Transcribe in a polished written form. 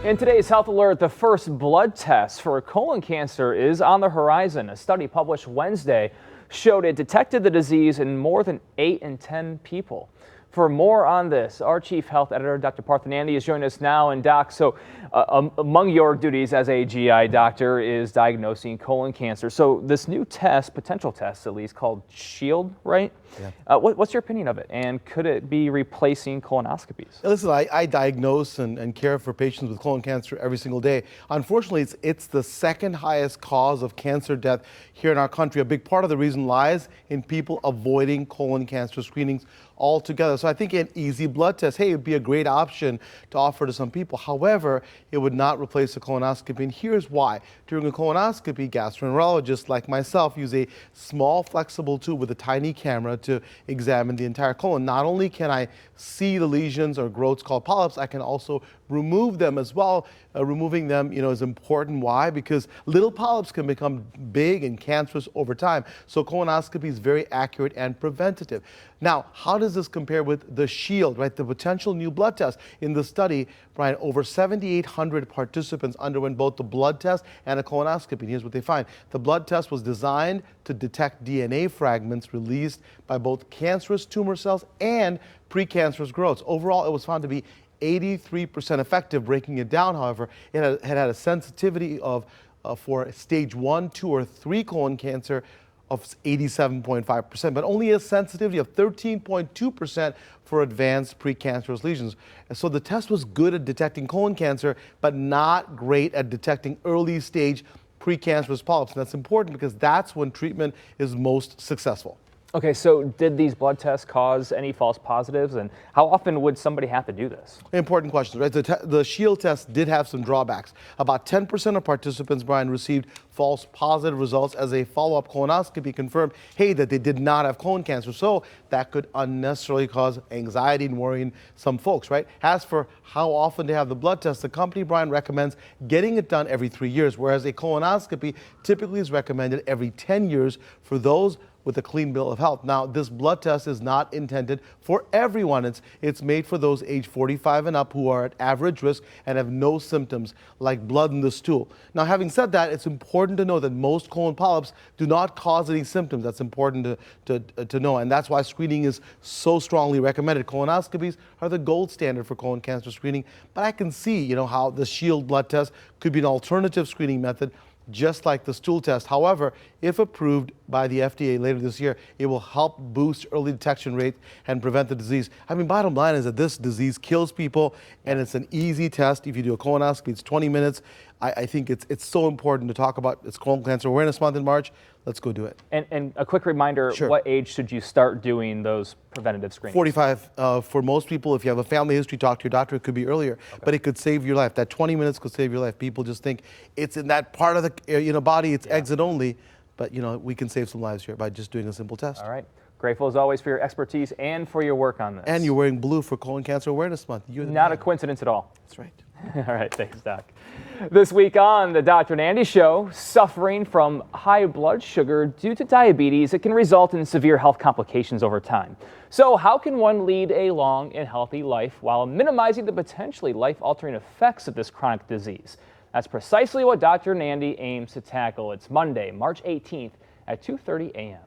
In today's Health Alert, the first blood test for colon cancer is on the horizon. A study published Wednesday showed it detected the disease in more than 8 in 10 people. For more on this, our chief health editor, Dr. Parthanandi, is joining us now. And Doc, so among your duties as a GI doctor is diagnosing colon cancer. So this new test, potential test at least, called SHIELD, right? Yeah. What's your opinion of it? And could it be replacing colonoscopies? Listen, I diagnose and care for patients with colon cancer every single day. Unfortunately, it's the second highest cause of cancer death here in our country. A big part of the reason lies in people avoiding colon cancer screenings altogether. So I think an easy blood test, hey, it would be a great option to offer to some people. However, it would not replace a colonoscopy, and here's why. During a colonoscopy, gastroenterologists like myself use a small flexible tube with a tiny camera to examine the entire colon. Not only can I see the lesions or growths called polyps, I can also remove them as well. Removing them, is important. Why? Because little polyps can become big and cancerous over time. So colonoscopy is very accurate and preventative. Now, how does this compare with the SHIELD, right? The potential new blood test. In the study, Brian, over 7,800 participants underwent both the blood test and a colonoscopy. And here's what they find. The blood test was designed to detect DNA fragments released by both cancerous tumor cells and precancerous growths. Overall, it was found to be 83% effective. Breaking it down, however, it had a sensitivity of for stage 1, 2, or 3 colon cancer of 87.5%, but only a sensitivity of 13.2% for advanced precancerous lesions. And so the test was good at detecting colon cancer, but not great at detecting early stage precancerous polyps. And that's important because that's when treatment is most successful. Okay, so did these blood tests cause any false positives, and how often would somebody have to do this? Important questions, right? The SHIELD test did have some drawbacks. About 10% of participants, Brian, received false positive results as a follow-up colonoscopy confirmed, hey, that they did not have colon cancer. So that could unnecessarily cause anxiety and worry in some folks, right? As for how often to have the blood test, the company, Brian, recommends getting it done every 3 years, whereas a colonoscopy typically is recommended every 10 years for those with a clean bill of health. Now, this blood test is not intended for everyone. It's made for those age 45 and up who are at average risk and have no symptoms like blood in the stool. Now, having said that, it's important to know that most colon polyps do not cause any symptoms. That's important to know, and that's why screening is so strongly recommended. Colonoscopies are the gold standard for colon cancer screening, but I can see, how the SHIELD blood test could be an alternative screening method, just like the stool test. However, if approved by the FDA later this year, it will help boost early detection rates and prevent the disease. I mean, bottom line is that this disease kills people, and it's an easy test. If you do a colonoscopy, it's 20 minutes. I think it's so important to talk about. It's Colon Cancer Awareness Month in March. Let's go do it. And a quick reminder, sure. What age should you start doing those preventative screenings? 45. For most people, if you have a family history, talk to your doctor. It could be earlier, but it could save your life. That 20 minutes could save your life. People just think it's in that part of the body, it's exit only, but we can save some lives here by just doing a simple test. All right. Grateful as always for your expertise and for your work on this. And you're wearing blue for Colon Cancer Awareness Month. Not a coincidence at all. That's right. All right, thanks, Doc. This week on the Dr. Nandi Show, suffering from high blood sugar due to diabetes, it can result in severe health complications over time. So how can one lead a long and healthy life while minimizing the potentially life-altering effects of this chronic disease? That's precisely what Dr. Nandi aims to tackle. It's Monday, March 18th at 2:30 a.m.